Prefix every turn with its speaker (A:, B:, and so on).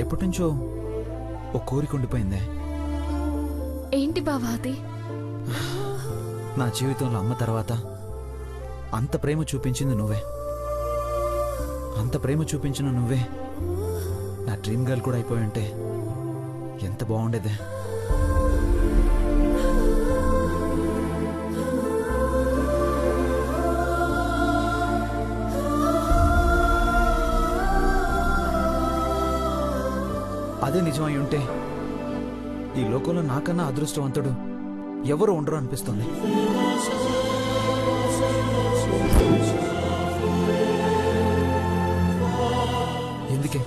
A: ఎప్పటినుంచో ఓ కోరిక ఉండిపోయిందే.
B: ఏంటి బావా అది?
A: నా జీవితంలో అమ్మ తర్వాత అంత ప్రేమ చూపించింది నువ్వే. అంత ప్రేమ చూపించిన నువ్వే నా డ్రీమ్ గర్ల్ కూడా అయిపోయి ఉంటే ఎంత బాగుండేదే. అదే నిజమై ఉంటే ఈ లోకంలో నాకన్నా అదృష్టవంతుడు ఎవరు ఉండరు అనిపిస్తుంది. ఎందుకే